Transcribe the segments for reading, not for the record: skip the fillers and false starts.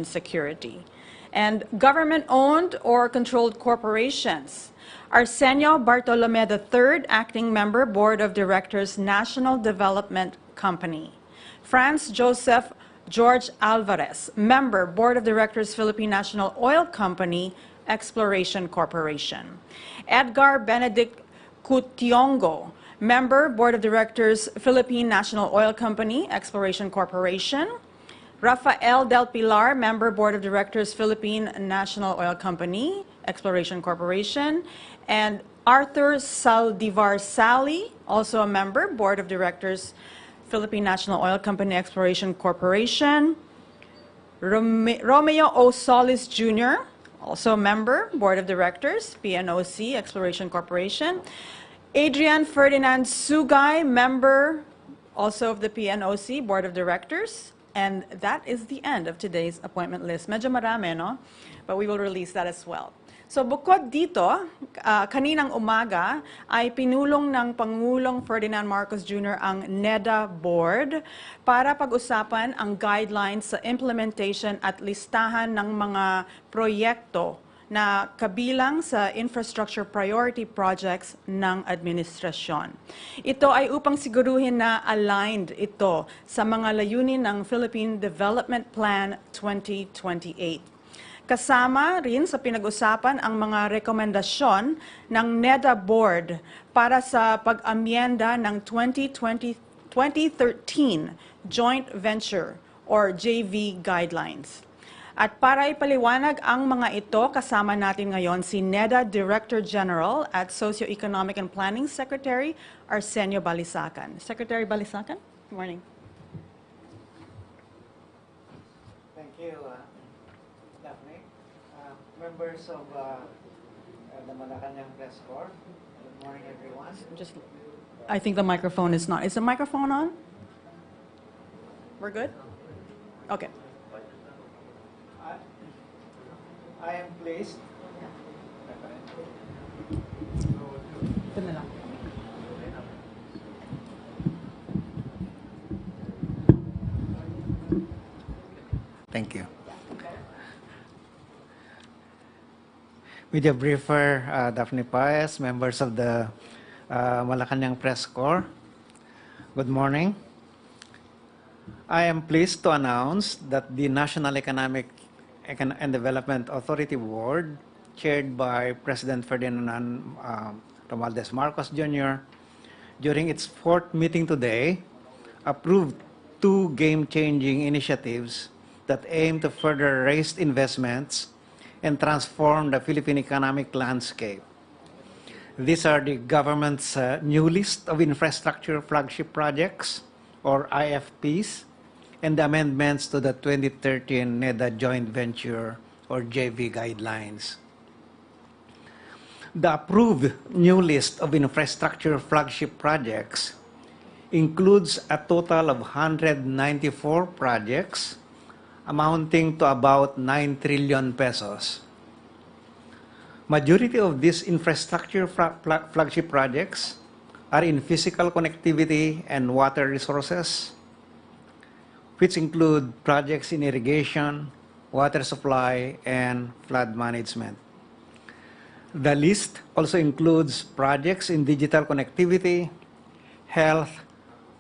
security. And government-owned or controlled corporations. Arsenio Bartolome III, Acting Member, Board of Directors, National Development Company. Franz Joseph George Alvarez, Member, Board of Directors, Philippine National Oil Company, Exploration Corporation. Edgar Benedict Cutiongo, Member, Board of Directors, Philippine National Oil Company, Exploration Corporation. Rafael Del Pilar, Member, Board of Directors, Philippine National Oil Company, Exploration Corporation. And Arthur Saldivar Sally, also a member, Board of Directors, Philippine National Oil Company, Exploration Corporation. Romeo O. Solis Jr., also a member, Board of Directors, PNOC, Exploration Corporation. Adrian Ferdinand Sugay, member, also of the PNOC, Board of Directors. And that is the end of today's appointment list. Medyo marami, no? But we will release that as well. So bukod dito, kaninang umaga ay pinulong ng Pangulong Ferdinand Marcos Jr. ang NEDA Board para pag-usapan ang guidelines sa implementation at listahan ng mga proyekto na kabilang sa infrastructure priority projects ng administrasyon. Ito ay upang siguruhin na aligned ito sa mga layunin ng Philippine Development Plan 2028. Kasama rin sa pinag-usapan ang mga rekomendasyon ng NEDA Board para sa pag-amyenda ng 2013 Joint Venture or JV Guidelines. At para ipaliwanag ang mga ito, kasama natin ngayon si NEDA Director General at Socioeconomic and Planning Secretary Arsenio Balisacan. Secretary Balisacan, good morning. Thank you, Daphne. Members of the Malacanang Press Corps, good morning, everyone. I think the microphone is not. Is the microphone on? We're good? Okay. I am pleased. Thank you. Media briefer Daphne Paez, members of the Malacanang Press Corps, good morning. I am pleased to announce that the National Economic and Development Authority Board, chaired by President Ferdinand Romualdez Marcos Jr., during its fourth meeting today, approved two game-changing initiatives that aim to further raise investments and transform the Philippine economic landscape. These are the government's new list of infrastructure flagship projects, or IFPs, and the amendments to the 2013 NEDA Joint Venture or JV Guidelines. The approved new list of infrastructure flagship projects includes a total of 194 projects amounting to about 9 trillion pesos. Majority of these infrastructure flagship projects are in physical connectivity and water resources, which include projects in irrigation, water supply, and flood management. The list also includes projects in digital connectivity, health,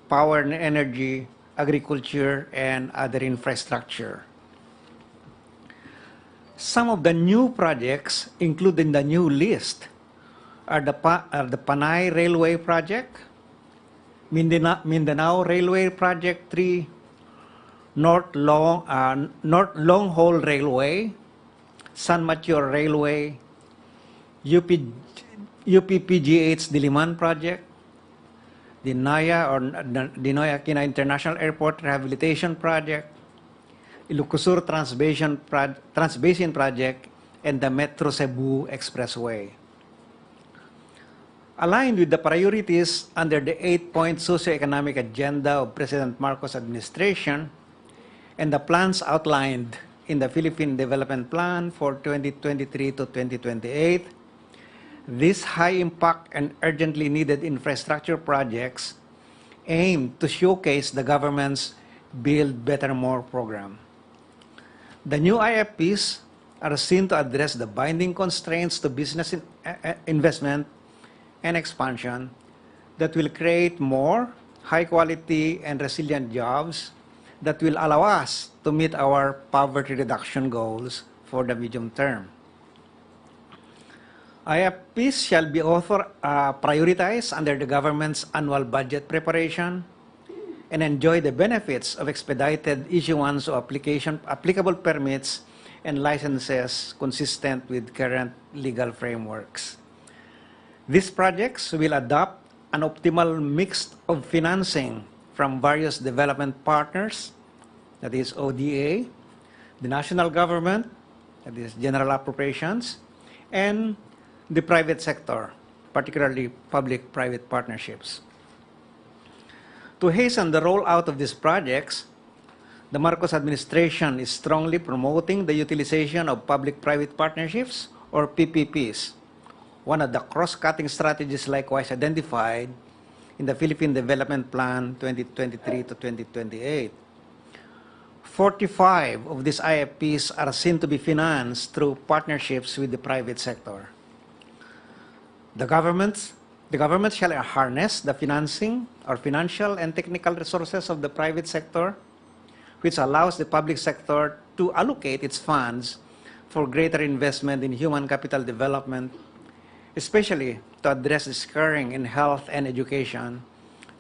power and energy, agriculture, and other infrastructure. Some of the new projects included in the new list are the Panay Railway Project, Mindanao Railway Project 3, North Long Haul Railway, San Mateo Railway, UPPGH Diliman Project, the NAIA or the Ninoy Aquino International Airport Rehabilitation Project, Ilocosur Transbasin Project, and the Metro Cebu Expressway. Aligned with the priorities under the 8-point socioeconomic agenda of President Marcos' administration, and the plans outlined in the Philippine Development Plan for 2023 to 2028, these high-impact and urgently needed infrastructure projects aim to showcase the government's Build Better More program. The new IFPs are seen to address the binding constraints to business investment and expansion that will create more high-quality and resilient jobs that will allow us to meet our poverty reduction goals for the medium term. IFPs shall be prioritized under the government's annual budget preparation and enjoy the benefits of expedited issuance of applicable permits and licenses consistent with current legal frameworks. These projects will adopt an optimal mix of financing from various development partners, that is ODA, the national government, that is general appropriations, and the private sector, particularly public-private partnerships. To hasten the rollout of these projects, the Marcos administration is strongly promoting the utilization of public-private partnerships, or PPPs, one of the cross-cutting strategies likewise identified in the Philippine Development Plan 2023 to 2028. 45 of these IFPs are seen to be financed through partnerships with the private sector. The government shall harness the financing or financial and technical resources of the private sector, which allows the public sector to allocate its funds for greater investment in human capital development, especially to address the scarring in health and education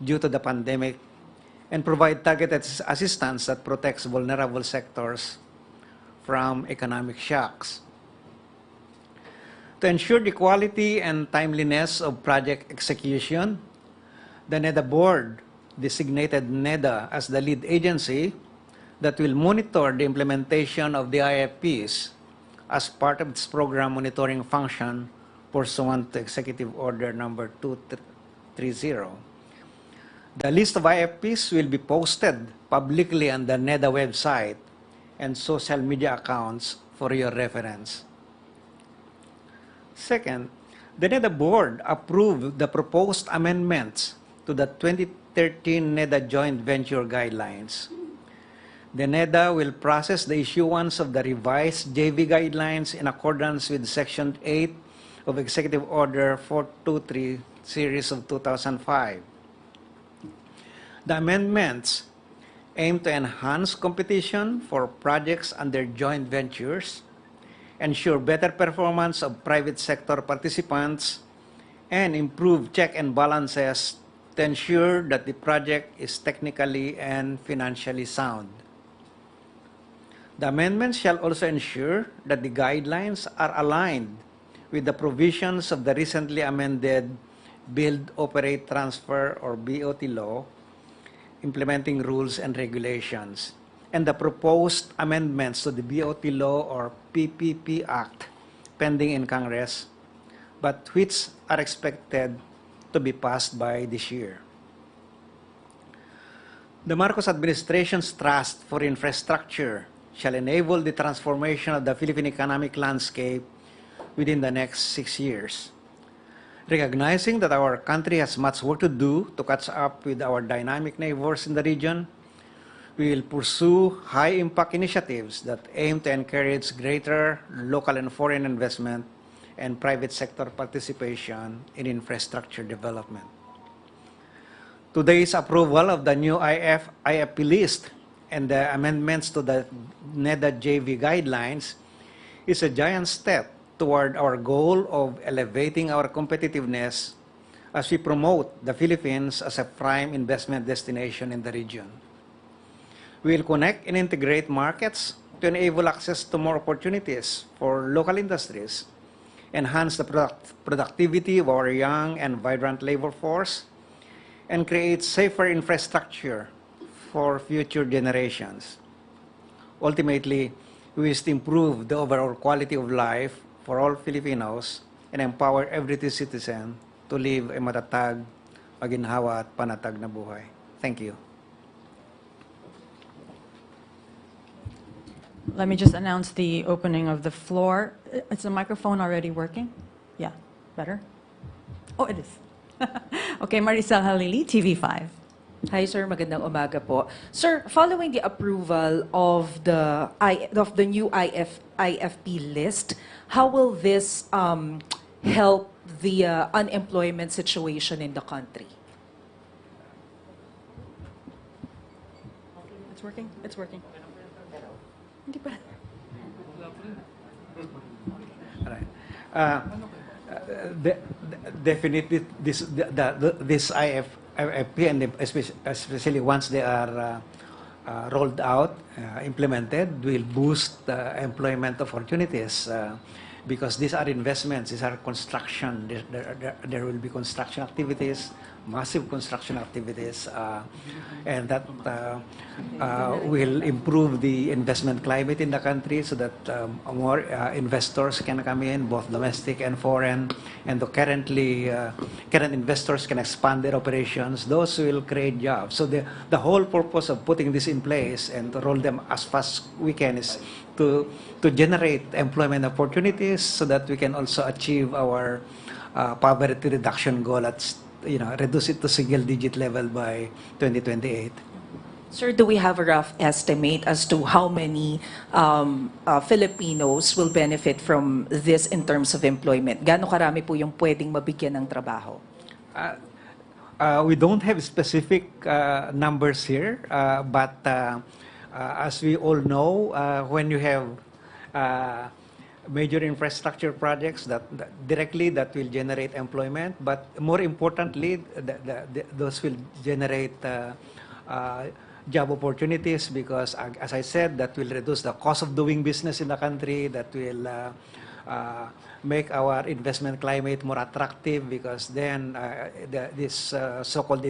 due to the pandemic, and provide targeted assistance that protects vulnerable sectors from economic shocks. To ensure the quality and timeliness of project execution, the NEDA board designated NEDA as the lead agency that will monitor the implementation of the IFPs as part of its program monitoring function pursuant to Executive Order number 230. The list of IFPs will be posted publicly on the NEDA website and social media accounts for your reference. Second, the NEDA board approved the proposed amendments to the 2013 NEDA joint venture guidelines. The NEDA will process the issuance of the revised JV guidelines in accordance with Section 8 of Executive Order 423 Series of 2005. The amendments aim to enhance competition for projects under joint ventures, ensure better performance of private sector participants, and improve check and balances to ensure that the project is technically and financially sound. The amendments shall also ensure that the guidelines are aligned with the provisions of the recently amended Build, Operate, Transfer, or BOT law, implementing rules and regulations, and the proposed amendments to the BOT law or PPP Act pending in Congress, but which are expected to be passed by this year. The Marcos administration's Trust for Infrastructure shall enable the transformation of the Philippine economic landscape within the next 6 years. Recognizing that our country has much work to do to catch up with our dynamic neighbors in the region, we will pursue high-impact initiatives that aim to encourage greater local and foreign investment and private sector participation in infrastructure development. Today's approval of the new IFP list and the amendments to the NEDA JV guidelines is a giant step toward our goal of elevating our competitiveness as we promote the Philippines as a prime investment destination in the region. We will connect and integrate markets to enable access to more opportunities for local industries, enhance the productivity of our young and vibrant labor force, and create safer infrastructure for future generations. Ultimately, we wish to improve the overall quality of life for all Filipinos and empower every citizen to live a matatag, maginhawa at panatag na buhay. Thank you. Let me just announce the opening of the floor. Is the microphone already working? Yeah, better? Oh, it is. Okay, Maricel Halili, TV5. Hi, sir. Magandang umaga po. Sir, following the approval of the new IFP list, how will this help the unemployment situation in the country? It's working? It's working. Hindi pa. All right. Definitely, this IFP, and especially once they are rolled out, implemented, will boost employment opportunities because these are investments, these are construction. There will be construction activities, massive construction activities, and that will improve the investment climate in the country so that more investors can come in, both domestic and foreign, and current investors can expand their operations. Those will create jobs. So the whole purpose of putting this in place and to roll them as fast as we can is to generate employment opportunities so that we can also achieve our poverty reduction goal at reduce it to single-digit level by 2028. Sir, do we have a rough estimate as to how many Filipinos will benefit from this in terms of employment? Gaano karami po yung pwedeng mabigyan ng trabaho? We don't have specific numbers here, but as we all know, when you have major infrastructure projects that will generate employment, but more importantly, those will generate job opportunities because, as I said, that will reduce the cost of doing business in the country, that will make our investment climate more attractive because then this so-called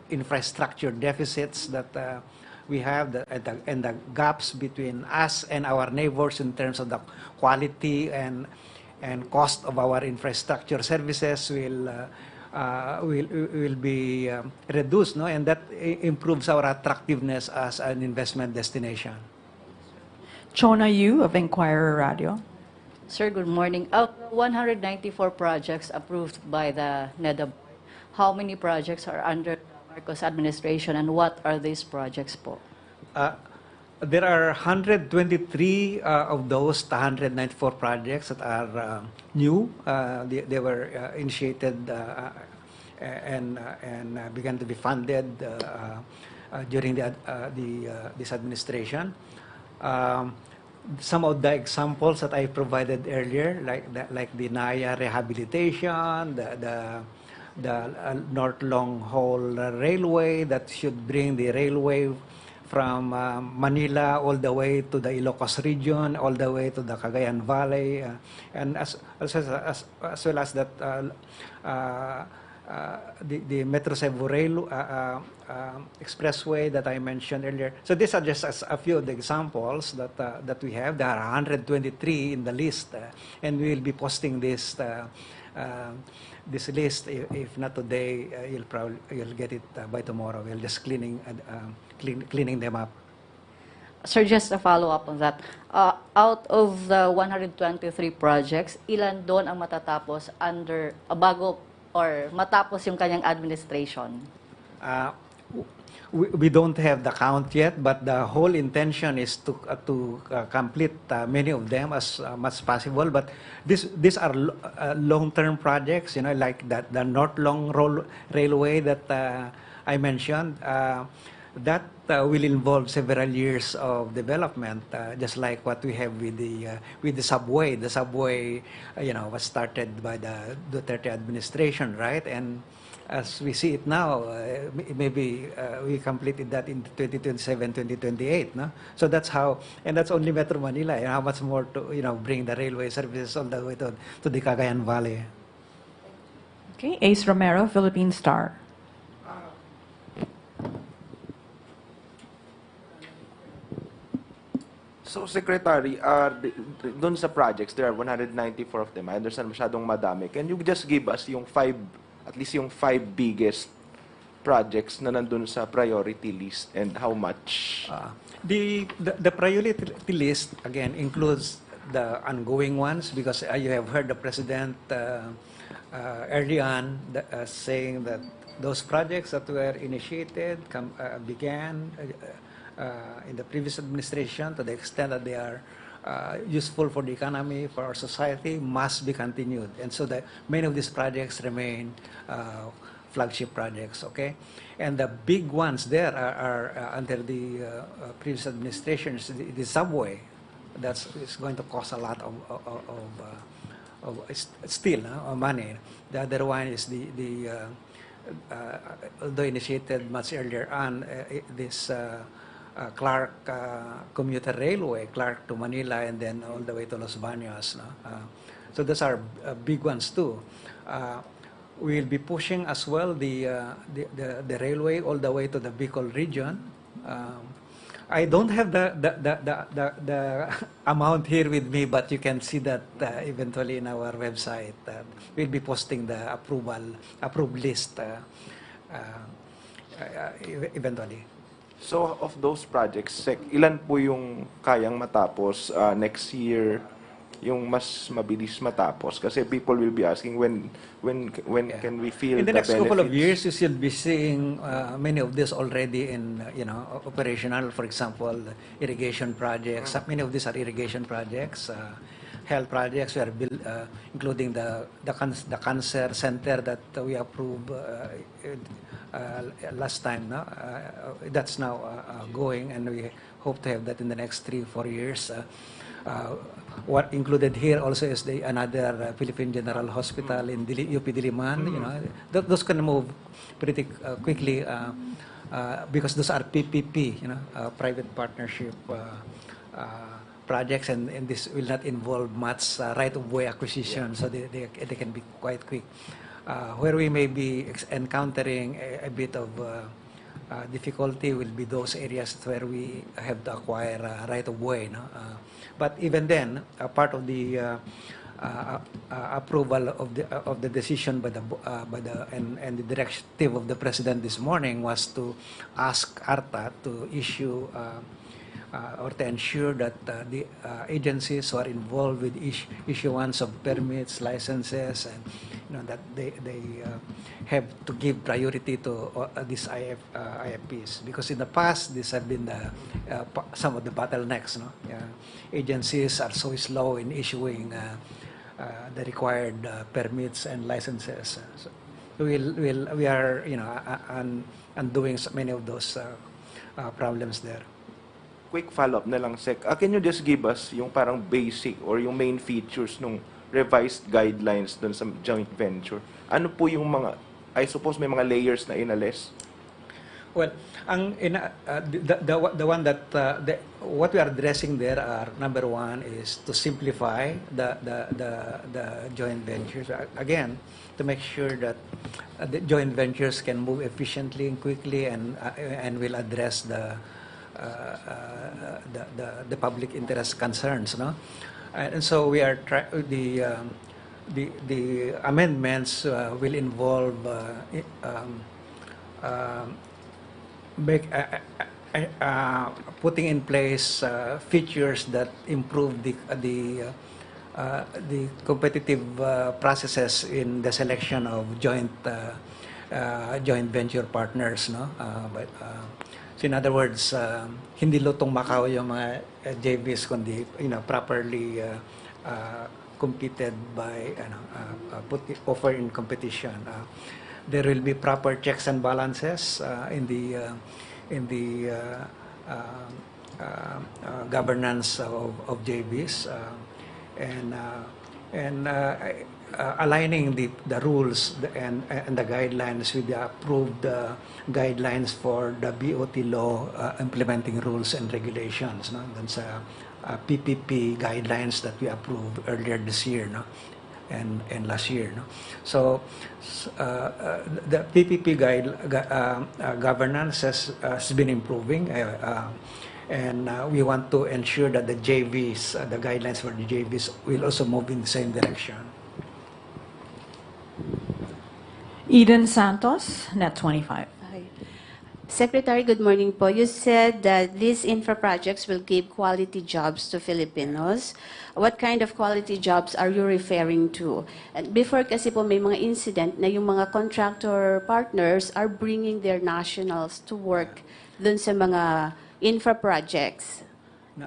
infrastructure deficits that we have and the gaps between us and our neighbors in terms of the quality and cost of our infrastructure services will be reduced, no? And that improves our attractiveness as an investment destination. Chona Yu of Inquirer Radio. Sir, good morning. Out of 194 projects approved by the NEDA, how many projects are under Marcos administration and what are these projects po? There are 123 of those 194 projects that are new. They were initiated and began to be funded during this administration. Some of the examples that I provided earlier, like the Naya rehabilitation, the North Long Haul Railway that should bring the railway from Manila all the way to the Ilocos region, all the way to the Cagayan Valley, and as well as that the Metro Cebu Rail expressway that I mentioned earlier. So these are just a few of the examples that we have. There are 123 in the list, and we will be posting this list. If not today, you'll get it by tomorrow. We're just cleaning them up. Sir, just a follow-up on that. Out of the 123 projects, ilan doon ang matatapos bago or matapos yung kanyang administration? We don't have the count yet, but the whole intention is to complete many of them as much as possible. But these are long-term projects, like the North Long Railway that I mentioned. That will involve several years of development, just like what we have with the subway. The subway, was started by the Duterte administration, right? And as we see it now, maybe we completed that in 2027, 2028. No? So that's how, and that's only Metro Manila. And how much more to bring the railway services all the way to the Cagayan Valley. Okay, Ace Romero, Philippine Star. So, Secretary, doon sa projects, there are 194 of them. I understand masyadong madami. Can you just give us at least yung five biggest projects na nandun sa priority list and how much? The priority list, again, includes the ongoing ones because you have heard the President early on saying that those projects that were initiated began in the previous administration, to the extent that they are useful for the economy, for our society, must be continued. And so that many of these projects remain flagship projects, okay? And the big ones there are under the previous administration, the subway. Is going to cost a lot of still money. The other one is although initiated much earlier on, this Clark commuter railway, Clark to Manila, and then all the way to Los Baños. So those are big ones too. We'll be pushing as well the railway all the way to the Bicol region. I don't have the amount here with me, but you can see that eventually in our website. We'll be posting the approved list eventually. So, of those projects, Sec, ilan po yung kayang matapos next year, yung mas mabilis matapos? Kasi people will be asking when can we feel in the next benefits? couple of years, you should be seeing many of this already in operational. For example, irrigation projects. Many of these are irrigation projects. Health projects, we are including the cancer center that we approved last time. That's now going, and we hope to have that in the next 3-4 years. What included here also is another Philippine General Hospital in UP Diliman. Those can move pretty quickly because those are PPP, private partnership projects, and this will not involve much right-of-way acquisition, so they can be quite quick. Where we may be encountering a bit of difficulty will be those areas where we have to acquire right-of-way. But even then, part of the approval of the decision by and the directive of the President this morning was to ask ARTA to issue or to ensure that the agencies who are involved with issuance of permits, licenses, and that they have to give priority to these IFPs, because in the past these have been some of the bottlenecks. Agencies are so slow in issuing the required permits and licenses. So we are undoing many of those problems there. Quick follow-up na lang, Sec. Can you just give us yung parang basic or yung main features nung revised guidelines dun sa joint venture? Ano po yung mga, I suppose may mga layers na inalis? Well, the one that what we are addressing there are, number one is to simplify the joint ventures. Again, to make sure that the joint ventures can move efficiently and quickly and will address the public interest concerns, and so we are the amendments will involve putting in place features that improve the competitive processes in the selection of joint venture partners, So in other words, hindi lutong Macau yung mga JVs, kundi properly competed by offer in competition. There will be proper checks and balances in the governance of JVs, and aligning the rules and the guidelines with the approved guidelines for the BOT law implementing rules and regulations. Dun sa PPP guidelines that we approved earlier this year, and last year. So the PPP governance has been improving, and we want to ensure that the JVs, the guidelines for the JVs, will also move in the same direction. Eden Santos, Net 25. Hi. Secretary, good morning po. You said that these infra projects will give quality jobs to Filipinos. What kind of quality jobs are you referring to? And before kasi po may mga incident na yung mga contractor partners are bringing their nationals to work dun sa mga infra projects. No,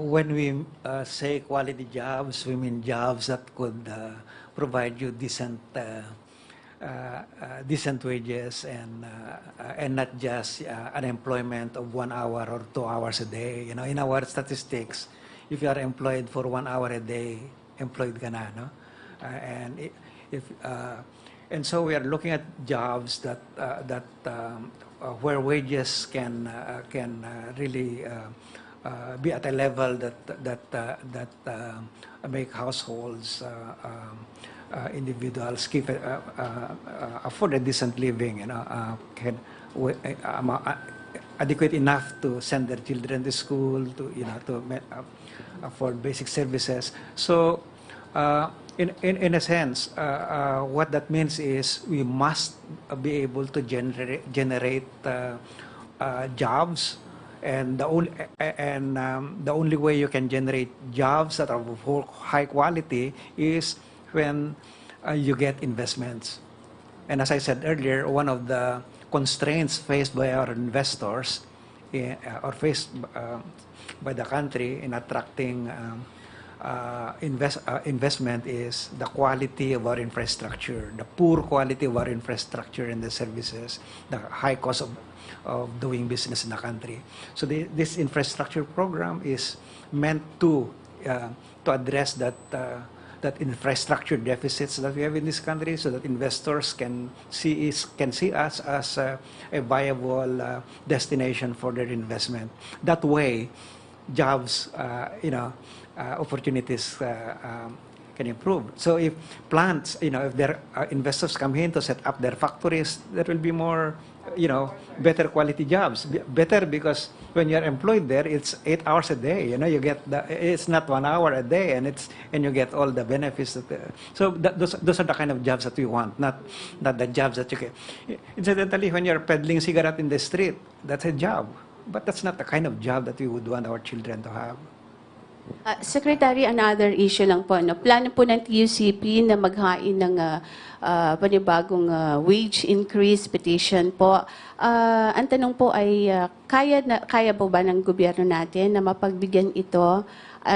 when we say quality jobs, we mean jobs that could provide you decent wages and not just unemployment of 1 hour or 2 hours a day. You know, in our statistics, if you are employed for 1 hour a day, employed ka na, no? And so we are looking at jobs that where wages can really be at a level that make households, individuals afford a decent living, you know, adequate enough to send their children to school, to afford basic services. So, in a sense, what that means is we must be able to generate jobs. And the only way you can generate jobs that are of high quality is when you get investments. And as I said earlier, one of the constraints faced by our investors or faced by the country in attracting investment is the quality of our infrastructure, the poor quality of our infrastructure and the services, the high cost of doing business in the country. So this infrastructure program is meant to address that infrastructure deficits that we have in this country, so that investors can see us as a viable destination for their investment. That way, jobs, opportunities can improve. So if plants, if their investors come in to set up their factories, there will be more, better quality jobs. Better because when you're employed there, it's 8 hours a day. You get it's not 1 hour a day, and you get all the benefits. Those are the kind of jobs that we want, not the jobs that you get. Incidentally, when you're peddling cigarette in the street, that's a job, but that's not the kind of job that we would want our children to have. Secretary, another issue lang po. No? Plano po ng TUCP na maghain ng panibagong wage increase petition po. Ang tanong po ay, kaya po ba ng gobyerno natin na mapagbigyan ito,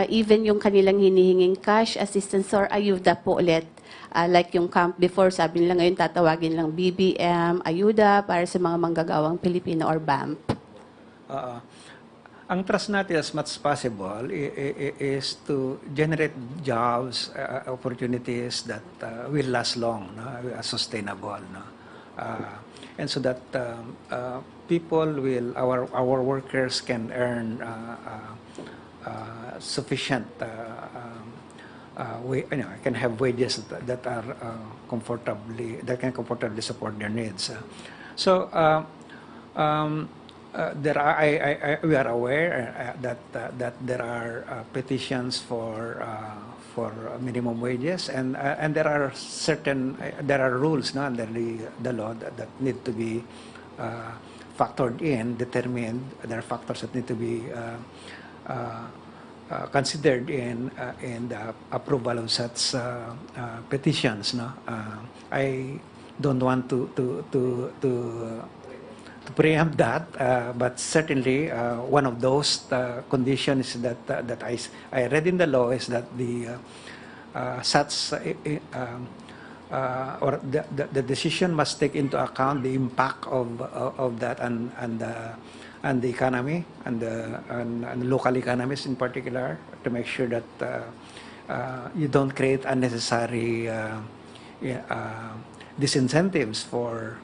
even yung kanilang hinihinging cash assistance or ayuda po ulit? Like yung camp before, sabi nila ngayon tatawagin lang BBM, ayuda para sa mga manggagawang Pilipino or BAMP. Ang trust natin as much as possible is to generate jobs, opportunities that will last long, are sustainable, and so that people our workers can earn sufficient, can have wages that can comfortably support their needs. So. We are aware that there are petitions for minimum wages, and there are rules under the law that need to be factored in, determined. There are factors that need to be considered in the approval of such petitions. I don't want to preempt that, but certainly one of those conditions that I read in the law is that the decision must take into account the impact of that and the economy and local economies in particular, to make sure that you don't create unnecessary disincentives for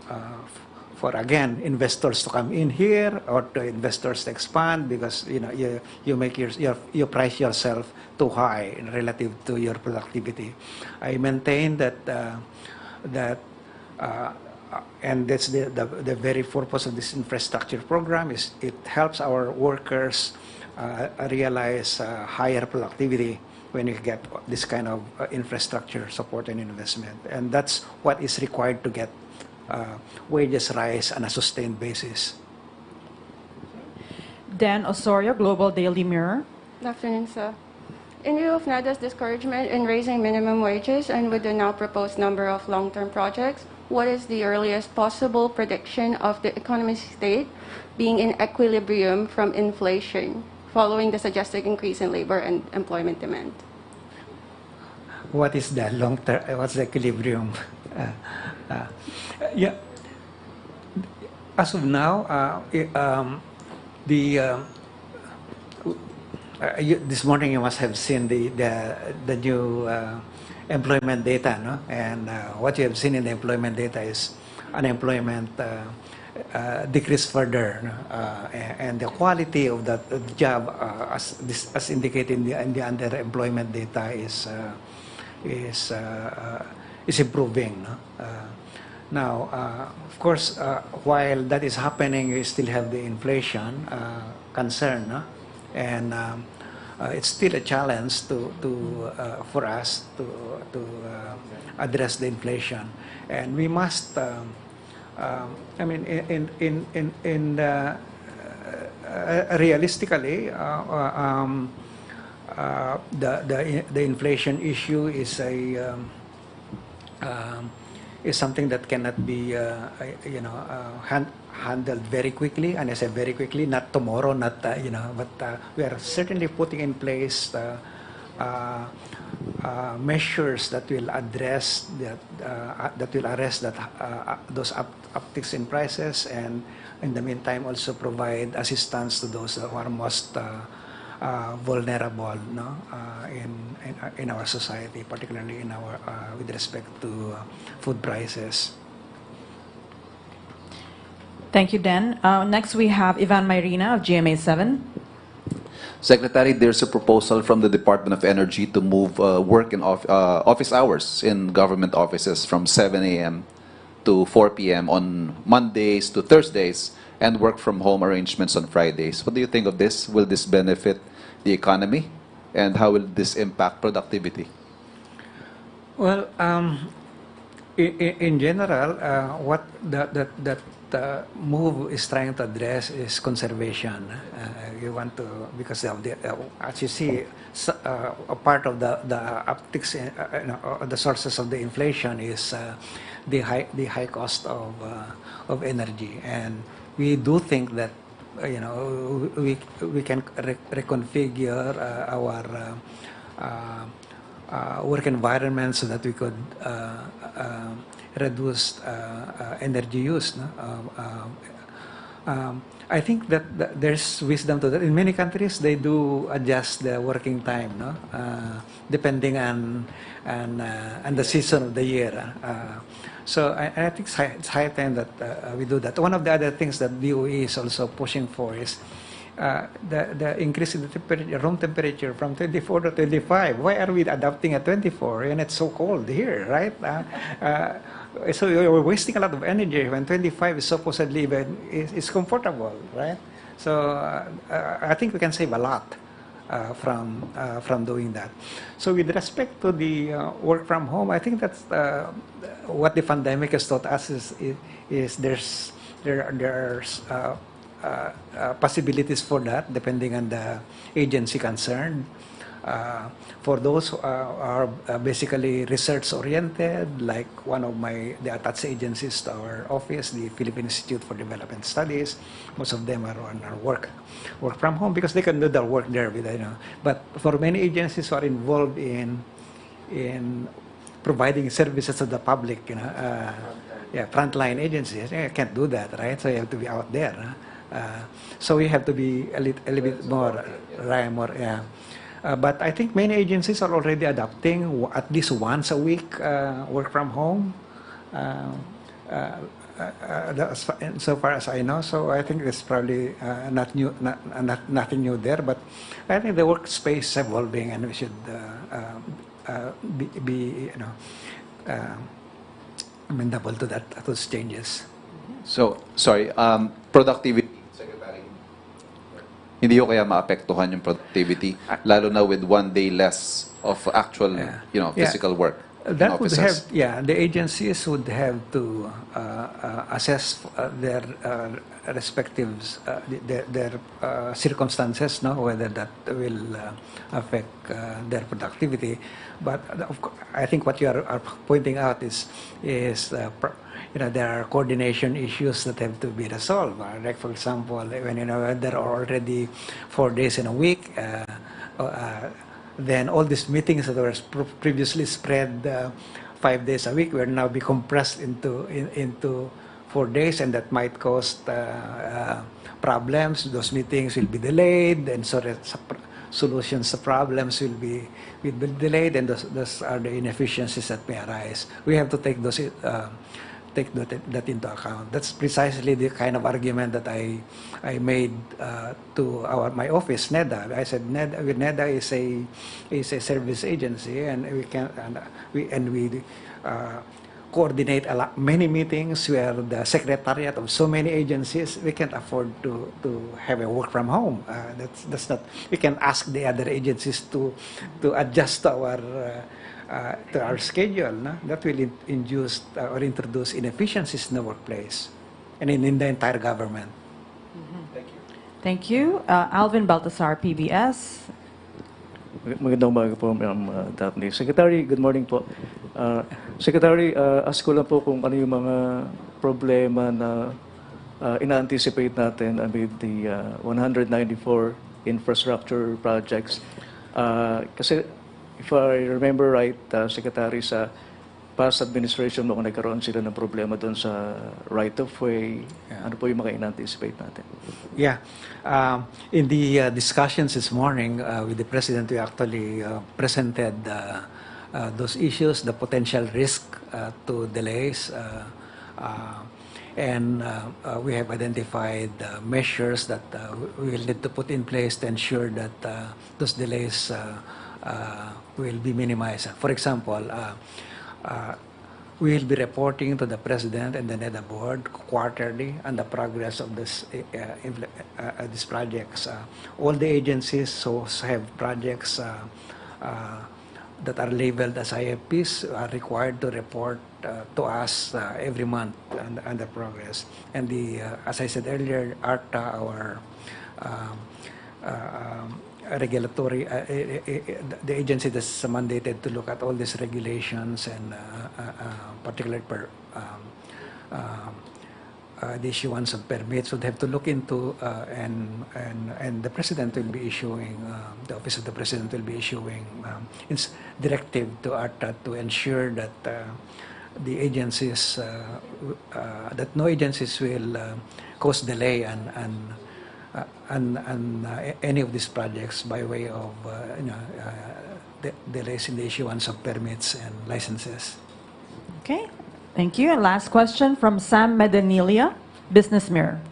again investors to come in here or to investors to expand, because you make you price yourself too high relative to your productivity. I maintain that and that's the very purpose of this infrastructure program is it helps our workers realize higher productivity when you get this kind of infrastructure support and investment, and that's what is required to get wages rise on a sustained basis. Dan Osorio, Global Daily Mirror. Good afternoon, sir. In view of NEDA's discouragement in raising minimum wages and with the now proposed number of long-term projects, what is the earliest possible prediction of the economic state being in equilibrium from inflation following the suggested increase in labor and employment demand? What is the long term? What's the equilibrium? Yeah. As of now, this morning you must have seen the new employment data, no? And what you have seen in the employment data is unemployment decreased further, no? And the quality of that job, as indicated in the underemployment data, is improving, no? Now, of course, while that is happening, you still have the inflation concern, no? And it's still a challenge for us to address the inflation, and we must. I mean, realistically, the inflation issue is something that cannot be handled very quickly. And I say very quickly, not tomorrow, not but we are certainly putting in place measures that will address that will arrest those upticks in prices, and in the meantime also provide assistance to those who are most vulnerable, no, in our society, particularly in our with respect to food prices. Thank you, Dan. Next, we have Ivan Mayrina of GMA7. Secretary, there's a proposal from the Department of Energy to move work in office hours in government offices from 7 a.m. to 4 p.m. on Mondays to Thursdays, and work from home arrangements on Fridays. What do you think of this? Will this benefit the economy, and how will this impact productivity? Well, in general, what that move is trying to address is conservation. You want to, because of the, as you see, a part of the upticks, the sources of the inflation is the high cost of energy, and we do think that we can reconfigure our work environment so that we could reduce energy use. No? I think that there's wisdom to that. In many countries, they do adjust the working time, no, depending on the season of the year. So I think it's high time that we do that. One of the other things that DOE is also pushing for is the increase in the room temperature from 24 to 25. Why are we adopting at 24 and it's so cold here, right? So you're wasting a lot of energy when 25 is supposedly is comfortable, right? So I think we can save a lot from doing that. So with respect to the work from home, I think that's what the pandemic has taught us is there's possibilities for that depending on the agency concerned. For those who are basically research-oriented, like one of the attached agencies to our office, the Philippine Institute for Development Studies, most of them are on our work from home because they can do their work there. But for many agencies who are involved in providing services to the public, frontline agencies, can't do that, right? So you have to be out there. So we have to be a little bit more. But I think many agencies are already adopting at least once a week work from home, so far as I know. So I think it's probably nothing new there. But I think the workspace is evolving, and we should be amenable to those changes. So, sorry, productivity, Secretary. Hindi ko kaya maapektuhan yung productivity, lalo na with 1 day less of actual, physical work? That would have, offices? yeah, the agencies would have to assess their respective their circumstances, no, whether that will affect their productivity. But I think what you are pointing out is there are coordination issues that have to be resolved. Like for example, when there are already 4 days in a week. Then all these meetings that were previously spread 5 days a week will now be compressed into 4 days, and that might cause problems. Those meetings will be delayed, and so solutions to problems will be delayed, and those are the inefficiencies that may arise. We have to take those that into account. That's precisely the kind of argument that I made to my office, NEDA. I said NEDA is a service agency, and we coordinate many meetings. We are the secretariat of so many agencies. We can't afford to have a work from home. That's not. We can ask the other agencies to adjust to our schedule. No? That will induce or introduce inefficiencies in the workplace and in the entire government. Thank you. Alvin Baltasar, PBS. Magandang umaga po, Ma'am Daphne. Secretary, good morning po. Secretary, ask ko lang po kung ano yung mga problema na ina-anticipate natin amid the 194 infrastructure projects. Kasi if I remember right, Secretary, sa past administration mo, kung nagkaroon sila ng problema doon sa right-of-way, ano po yung mga ina-anticipate natin? Yeah. In the discussions this morning with the President, we actually presented those issues, the potential risk to delays, and we have identified measures that we will need to put in place to ensure that those delays will be minimized. For example, we will be reporting to the President and the NEDA board quarterly on the progress of these projects. All the agencies have projects that are labeled as IFPs are required to report to us every month on the progress. And as I said earlier, ARTA, our regulatory, the agency that's mandated to look at all these regulations and particularly the issuance of permits would have to look into and the President will be issuing, the Office of the President will be issuing directive to ARTA to ensure that the agencies, that no agencies will cause delay and any of these projects by way of delays in the issuance of permits and licenses. Okay, thank you. And last question from Sam Medanilia, Business Mirror.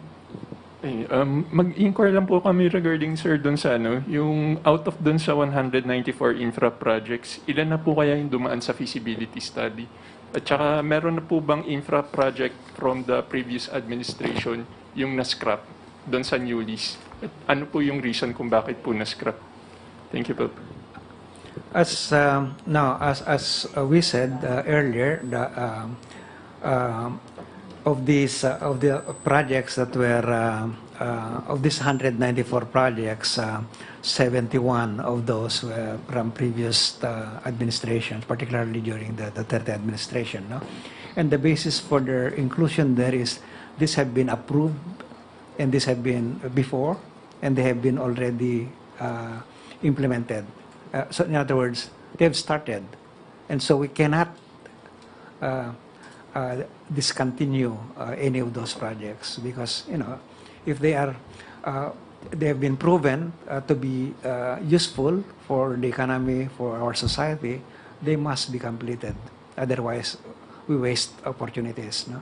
Mag-inquire lang po kami regarding, sir, dun sa yung out of dun sa 194 infra projects, ilan na po kaya yung dumaan sa feasibility study? At saka meron na po bang infra project from the previous administration yung na-scrap doon sa new lease? At ano po yung reason kung bakit po na-scrap? Thank you po. As we said earlier, of the projects that were of these 194 projects, 71 of those were from previous administrations, particularly during the Duterte administration. No? And the basis for their inclusion there is these have been approved, and these have been before, and they have been already implemented. So in other words, they have started, and so we cannot discontinue any of those projects because if they are they have been proven to be useful for the economy, for our society, they must be completed. Otherwise, we waste opportunities. No?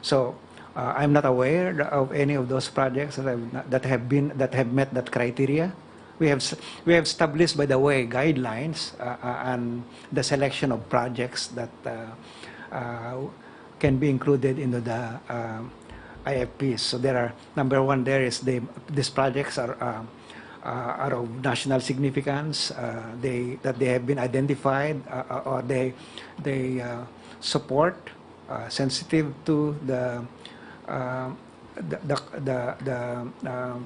So I'm not aware of any of those projects that have met that criteria. We have established, by the way, guidelines on the selection of projects that can be included into the IFPs. So there are, number one, there is these projects are are of national significance, that they have been identified, or they support, sensitive to the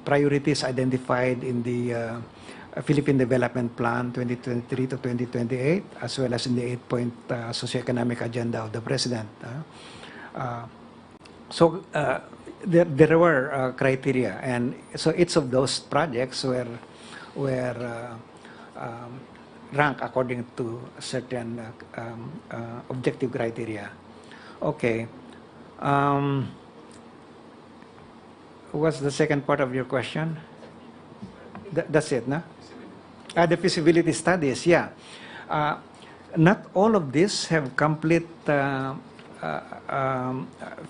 priorities identified in the Philippine Development Plan 2023 to 2028, as well as in the 8-point socioeconomic agenda of the President. So there were criteria, and so each of those projects were ranked according to certain objective criteria. Okay. What's the second part of your question? That's it, no? The feasibility studies, yeah. Not all of these have complete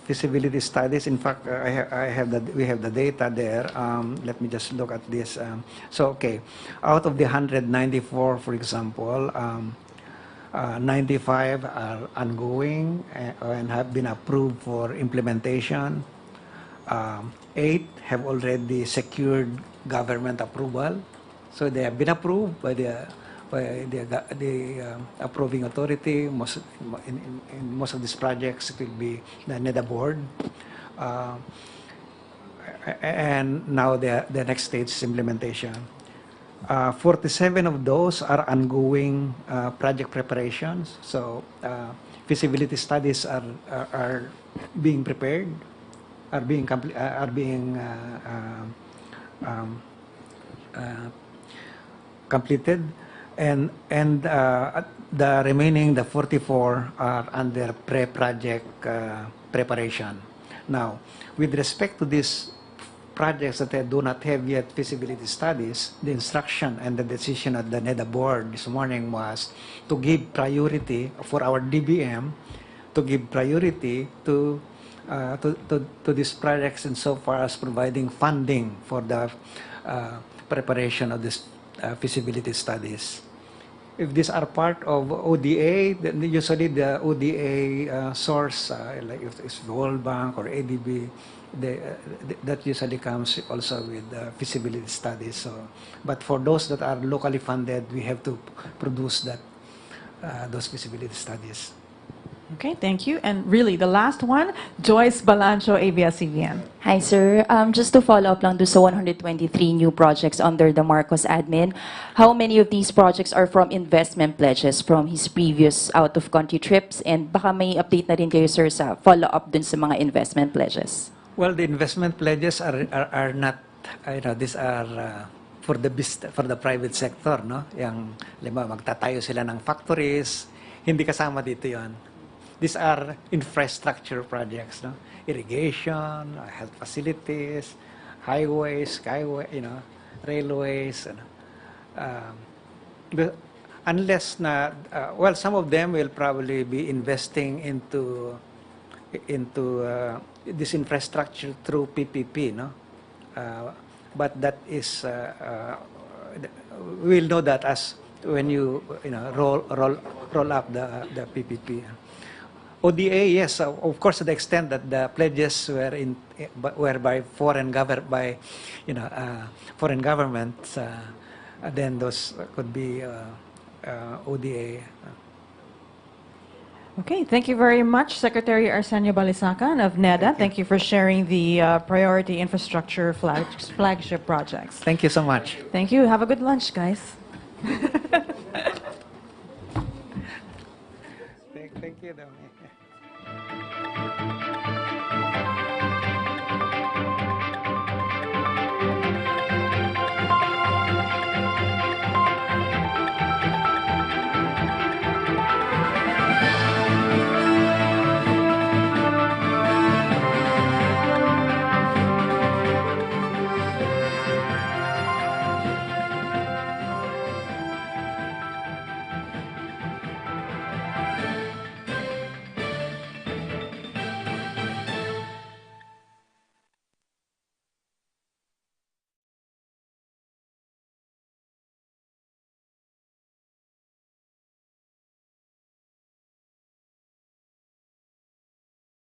feasibility studies. In fact, we have the data there. Let me just look at this. So, okay, out of the 194, for example, 95 are ongoing and have been approved for implementation. 8 have already secured government approval, so they have been approved by the approving authority. In most of these projects, it will be the NEDA board, and now the next stage is implementation. 47 of those are ongoing project preparations. So feasibility studies are being prepared, are being completed, and the remaining, the 44, are under pre-project preparation. Now, with respect to these projects that do not have yet feasibility studies, the instruction and the decision at the NEDA board this morning was to give priority for our DBM, to give priority to these projects insofar as providing funding for the preparation of these feasibility studies. If these are part of ODA, then usually the ODA source, like if it's World Bank or ADB, that usually comes also with feasibility studies. So, but for those that are locally funded, we have to produce those feasibility studies. Okay, thank you. And really, the last one, Joyce Balancho, ABS-CBN. Hi, sir. Just to follow up lang do sa 123 new projects under the Marcos admin, how many of these projects are from investment pledges from his previous out-of-country trips? And baka may update na rin kayo, sir, sa follow-up dun sa mga investment pledges. Well, the investment pledges are not, these are for the private sector, no? Yang, magtatayo sila ng factories, hindi kasama dito yon. These are infrastructure projects, no? Irrigation, health facilities, highways, skyway, railways. Unless well, some of them will probably be investing into this infrastructure through PPP, no? But that is we'll know that as when you roll up the PPP. ODA, yes, of course, to the extent that the pledges were by foreign governments, then those could be ODA. Okay, thank you very much, Secretary Arsenio Balisacan of NEDA. Thank you for sharing the priority infrastructure flagship projects. Thank you so much. Thank you. Have a good lunch, guys. Thank you, Domi.